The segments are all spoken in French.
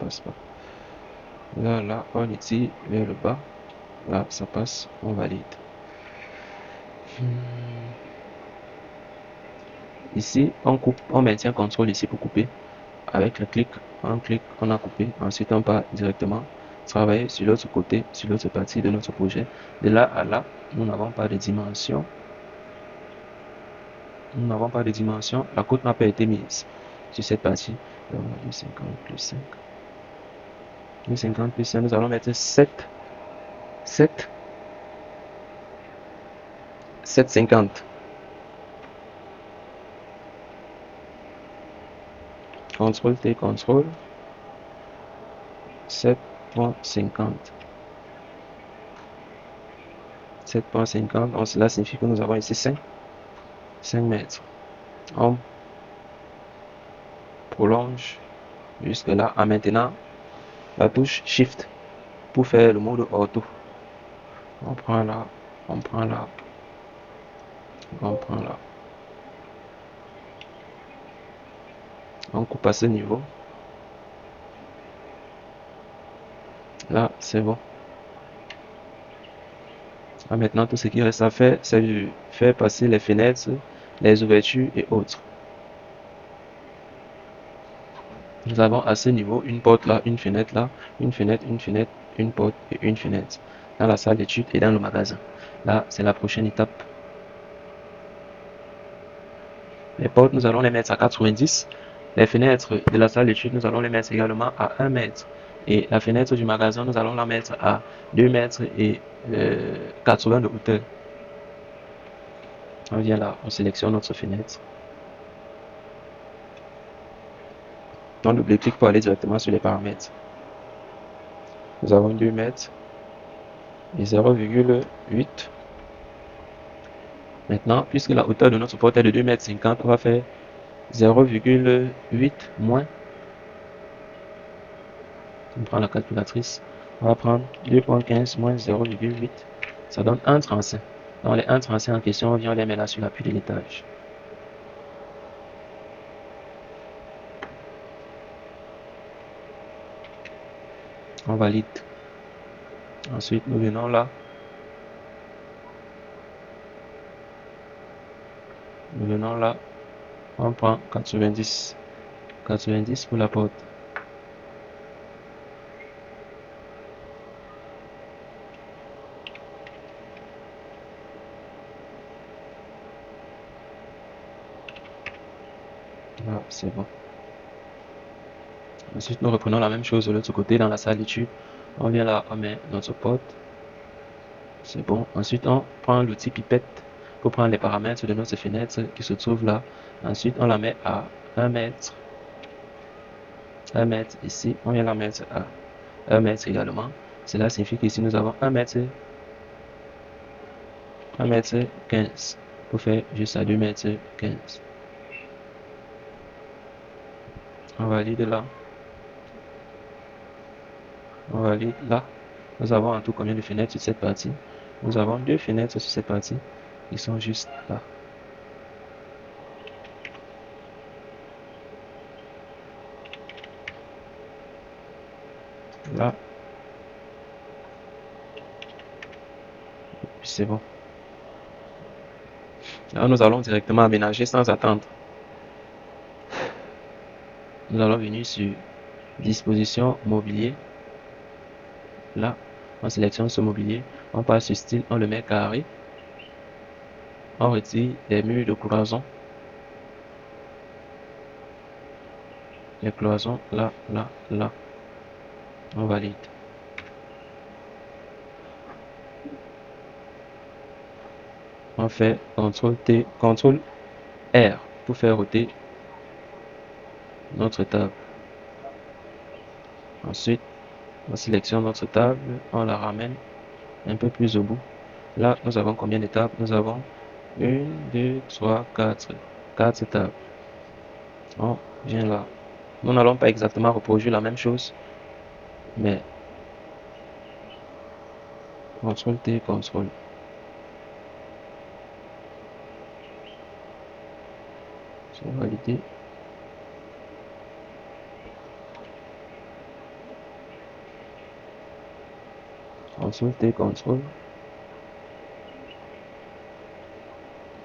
passe pas. Là, on étire vers le bas. Là, ça passe, on valide. Ici, on coupe, on maintient CTRL ici pour couper. Avec le clic, on a coupé. Ensuite, on part directement travailler sur l'autre côté, sur l'autre partie de notre projet. De là à là, nous n'avons pas de dimension. Nous n'avons pas de dimension. La cote n'a pas été mise sur cette partie. Donc, 250 plus 5. 250 plus 5, nous allons mettre 7. 7. 7,50. CTRL T, CTRL. 7,50. 7,50. Donc, cela signifie que nous avons ici 5 mètres. On prolonge jusque là. En maintenant, la touche Shift pour faire le mode auto. On prend là, on prend là, on prend là. On coupe à ce niveau. Là, c'est bon. Maintenant, tout ce qui reste à faire, c'est de faire passer les fenêtres, les ouvertures et autres. Nous avons à ce niveau une porte là, une fenêtre là, une fenêtre, une fenêtre, une porte et une fenêtre. Dans la salle d'études et dans le magasin. Là, c'est la prochaine étape. Les portes, nous allons les mettre à 90. Les fenêtres de la salle d'études, nous allons les mettre également à 1 mètre. Et la fenêtre du magasin, nous allons la mettre à 2 mètres et 80 de hauteur. On vient là, on sélectionne notre fenêtre. On double-clique pour aller directement sur les paramètres. Nous avons 2 mètres et 0,8. Maintenant, puisque la hauteur de notre porte est de 2,50 m, on va faire 0,8 moins. On prend la calculatrice. On va prendre 2,15 moins 0,8. Ça donne 1,35. Dans les 1,35 en question, on vient les mettre là sur l'appui de l'étage. On valide. Ensuite, nous venons là. Nous venons là. On prend 90. 90 pour la porte. Là, c'est bon. Ensuite, nous reprenons la même chose de l'autre côté dans la salle d'études. On vient là, on met notre porte. C'est bon. Ensuite, on prend l'outil pipette pour prendre les paramètres de notre fenêtre qui se trouve là. Ensuite, on la met à 1 mètre. 1 mètre ici. On vient la mettre à 1 mètre également. Cela signifie qu'ici, nous avons 1 mètre, 1 mètre 15 pour faire juste à 2 mètres 15. On valide là. On valide là. Nous avons en tout combien de fenêtres sur cette partie? Nous avons 2 fenêtres sur cette partie. Ils sont juste là. Là. Et puis c'est bon. Là, nous allons directement aménager sans attendre. Nous allons venir sur disposition mobilier. Là, on sélectionne ce mobilier. On passe sur style, on le met carré. On retire les murs de cloison. Les cloisons, là, là, là. On valide. On fait CTRL T, CTRL R pour faire roter notre table. Ensuite, on sélectionne notre table, on la ramène un peu plus au bout. Là, nous avons combien de tables? Nous avons 1, 2, 3, 4. 4 tables. On vient là. Nous n'allons pas exactement reproduire la même chose, mais CTRL T, CTRL. C'est validé. Ctrl T, Ctrl.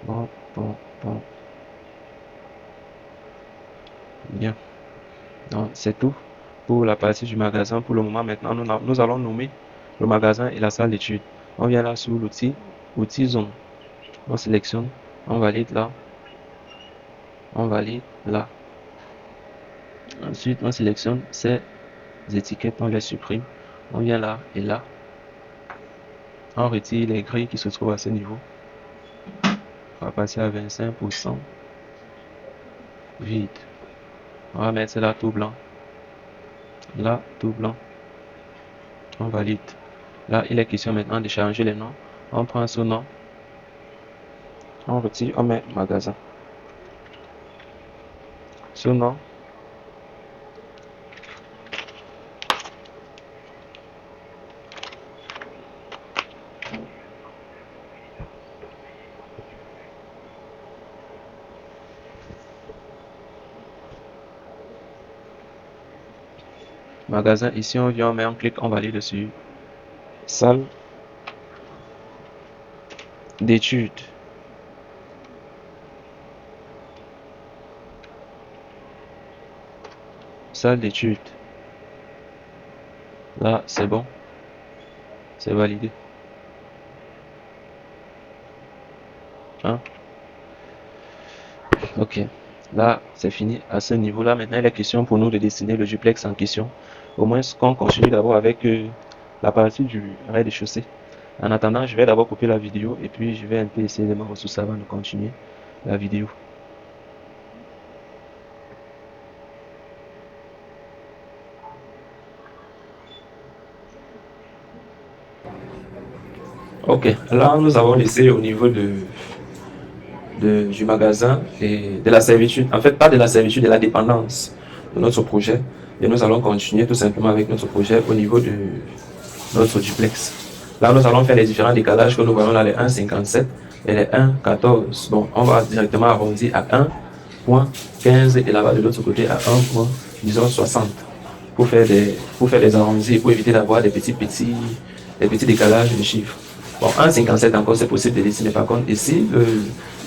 Bon, bon, bon. Bien. Donc, c'est tout pour la partie du magasin. Pour le moment, maintenant, nous allons nommer le magasin et la salle d'études. On vient là sur l'outil, outil zone. On sélectionne, on valide là, on valide là. Ensuite, on sélectionne ces étiquettes, on les supprime. On vient là et là. On retire les grilles qui se trouvent à ce niveau. On va passer à 25%. Vide. On va mettre là tout blanc. Là, tout blanc. On valide. Là, il est question maintenant de changer les noms. On prend ce nom. On retire, on met magasin. Ce nom. Magasin, ici on vient, on met un clic, on valide dessus. Salle d'études. Salle d'études. Là, c'est bon. C'est validé. Hein? Ok. Là, c'est fini à ce niveau-là. Maintenant, il est question pour nous de dessiner le duplex en question. Au moins, qu'on continue d'abord avec la partie du rez-de-chaussée. En attendant, je vais d'abord couper la vidéo et puis je vais un peu essayer de me ressourcer avant de continuer la vidéo. Ok, là nous avons laissé au niveau du magasin et de la servitude, en fait pas de la servitude, de la dépendance de notre projet. Et nous allons continuer tout simplement avec notre projet au niveau de notre duplex. Là nous allons faire les différents décalages que nous voyons là, les 1,57 et les 1,14. Bon, on va directement arrondir à 1,15 et là-bas de l'autre côté à 1,60 pour faire des arrondis, pour éviter d'avoir des petits décalages de chiffres. Bon, 1,57 encore c'est possible de dessiner, par contre ici le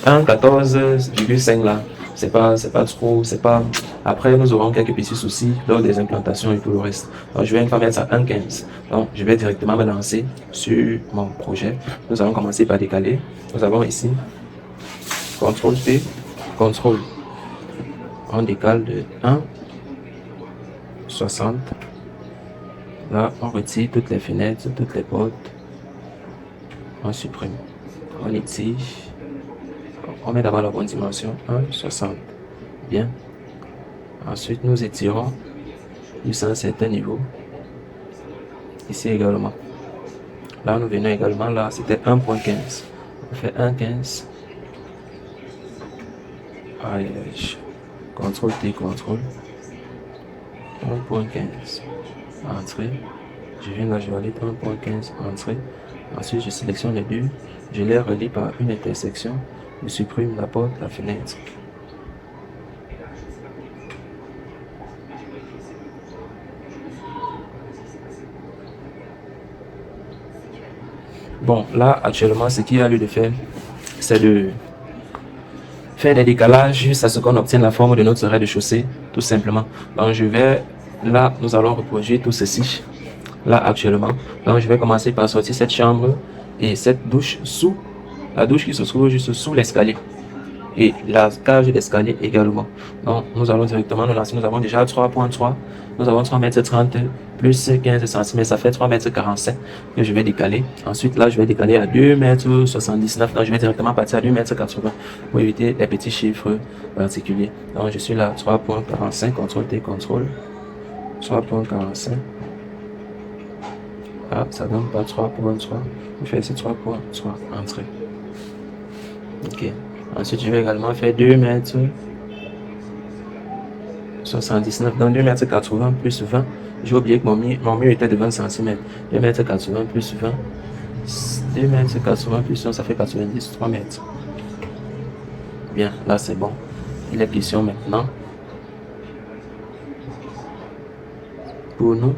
1,14,5 là, c'est pas trop, c'est pas. Après nous aurons quelques petits soucis lors des implantations et tout le reste. Donc je vais une fois mettre ça à 1,15. Donc je vais directement me lancer sur mon projet. Nous allons commencer par décaler. Nous avons ici CTRL T, CTRL. On décale de 1,60. Là, on retire toutes les fenêtres, toutes les portes. On supprime. On étire. On met d'abord la bonne dimension. 1,60. Bien. Ensuite, nous étirons jusqu'à un certain niveau. Ici également. Là, nous venons également. Là, c'était 1,15. On fait 1,15. Aïe, aïe. CTRL T, CTRL. 1,15. Entrée. Je viens là, je valide 1,15. Entrée. Ensuite, je sélectionne les deux. Je les relie par une intersection. Je supprime la porte, la fenêtre. Bon, là, actuellement, ce qu'il y a lieu de faire, c'est de faire des décalages jusqu'à ce qu'on obtienne la forme de notre rez-de-chaussée, tout simplement. Donc, je vais, là, nous allons reproduire tout ceci, là, actuellement. Donc, je vais commencer par sortir cette chambre et cette douche sous, la douche qui se trouve juste sous l'escalier. Et la cage d'escalier également. Donc, nous allons directement nous lancer. Nous avons déjà 3,3. Nous avons 3,30 m plus 15 cm. Ça fait 3,45 m que je vais décaler. Ensuite, là, je vais décaler à 2,79 m. Donc, je vais directement partir à 2,80 m pour éviter les petits chiffres particuliers. Donc, je suis là, 3,45. CTRL T, CTRL. 3,45. Ah, ça donne pas 3,3. Je fais ici 3,3. Entrée. Ok. Ensuite, je vais également faire 2,79 m. Donc 2,80 m plus 20. J'ai oublié que mon mur était de 20 cm. 2,80 m plus 20. 2,80 m plus 20, ça fait 90, 3 mètres. Bien, là c'est bon. Il est question maintenant pour nous